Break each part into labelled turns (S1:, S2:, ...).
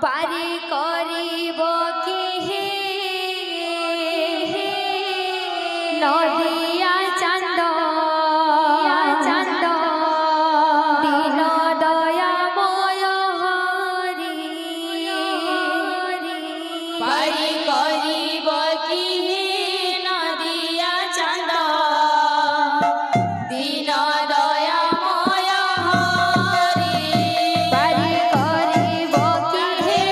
S1: পারি করিব কি হে নদিয়া চান্দ চান্দ দীন দয়াময় হরি
S2: পারি করিব কি হে নদিয়া চাঁদ দীন দয়াময় হরি
S1: পারি করিব কি হে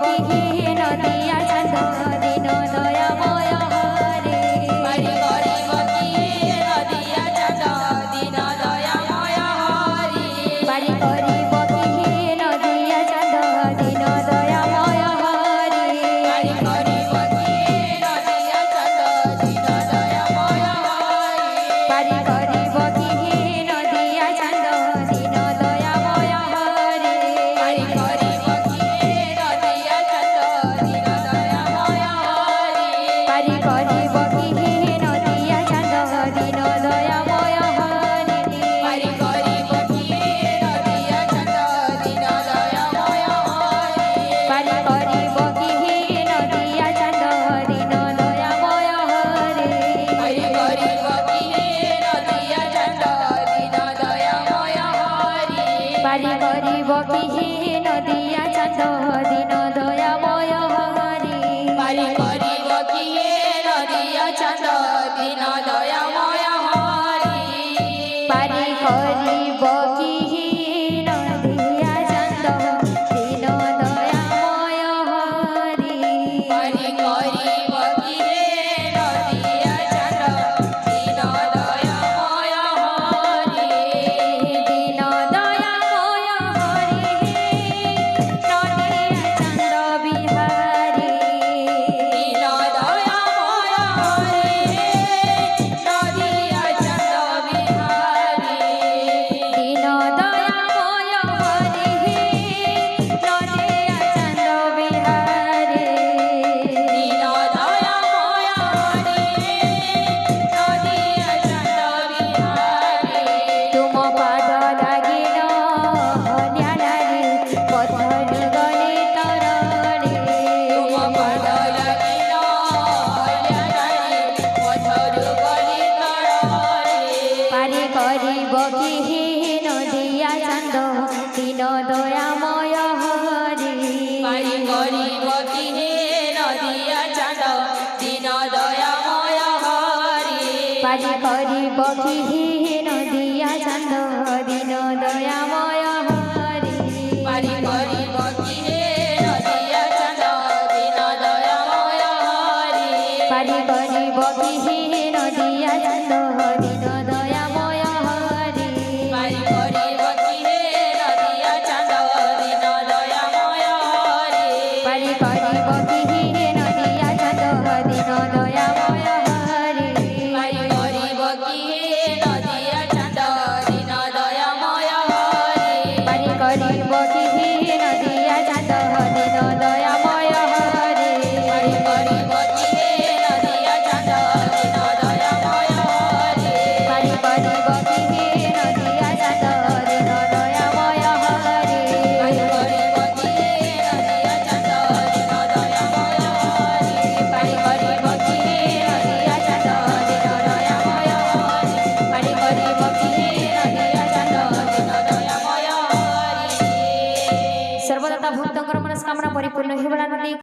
S1: কি হে নদিয়া চাঁদ দিন দয়াময় হরে
S2: পারি করিব কি নদিয়া চাঁদ দিন দয়াময় হরি
S1: পারি করিব কি হে নদিয়া চাঁদ দিন দয়াময় হরে
S2: পারি করিব কি নদিয়া চাঁদ দিন দয়াময় হরি
S1: পারি করিব কি হে নদিয়া চাঁদ দিন দয়াময় হরে
S2: পারি করিব কি নদিয়া চাঁদ দিন দয়াময় হরি
S1: পারি করিব কি হে নদিয়া চাঁদ দিন দয়াময় হরে
S2: পারি করিব কি নদিয়া চাঁদ দিন দয়াময় হরি
S1: পারি করিব কি হে নদিয়া চাঁদ দিন দয়াময় হরে
S2: পারি করিব কি নদিয়া চাঁদ দিন দয়াময় হরি
S1: পারি করিব কি হে নদিয়া চাঁদ দিন দয়াময় হরে
S2: পারি করিব কি নদিয়া চাঁদ দিন দয়াময় হরি
S1: পারি করিব কি হে নদিয়া চাঁদ দিন দয়াময় হরে
S2: পারি করিব কি নদিয়া চাঁদ দিন দয়াময় হরি
S1: দিন দয়াময় হরে নদিয়া চাঁদ বিহারে
S2: দিন দয়াময় হরি নদিয়া চাঁদ বিহারি
S1: দিন দয়াময় হরে নদিয়া চাঁদ বিহারে
S2: দিন দয়াময় হরি নদিয়া চাঁদ বিহারি
S1: তুম পাদ লাগিন হন্যানারে পথর গলে তরণে
S2: তুম পদ লাগিল হরিয়ানারে পথরু গলি তরণে
S1: পারি করিব কি হে নদিয়া চাঁদ দিন দয়াময় হরে
S2: পারি করিব কি নদিয়া চাঁদ দিন দয়াময় হরি
S1: পারি করিব কি হে নদিয়া চাঁদ দিন দয়াময় হরে
S2: পারি করিব কি নদিয়া চাঁদ দিন দয়াময় হরি
S1: পারি করিব কি হে নদিয়া চাঁদ দিন দয়াময় হরে
S2: পারি করিব কি নদিয়া চাঁদ দিন দয়াময় হরি
S1: পারি করিব কি হে নদিয়া চাঁদ দিন দয়াময় হরে
S2: পারি করিব কি নদিয়া চাঁদ দিন দয়াময় হরি
S1: পারি করিব কি হে নদিয়া চাঁদ দিন দয়াময় হরে
S2: পারি করিব কি নদিয়া চাঁদ দিন দয়াময় হরি
S1: পারি করিব কি হে নদিয়া চাঁদ দিন দয়াময় হরে
S2: পারি করিব কি নদিয়া চাঁদ দিন দয়াময় হরি
S1: পারি করিব কি হে নদিয়া চাঁদ দিন দয়াময় হরে পারি করিব কি হে নদিয়া চাঁদ দিন
S2: দয়াময় হরি
S1: সর্বদাতা ভক্তଙ୍କର মନସ୍କାମନା ପରିପୂର୍ଣ୍ଣ ହେବାଲା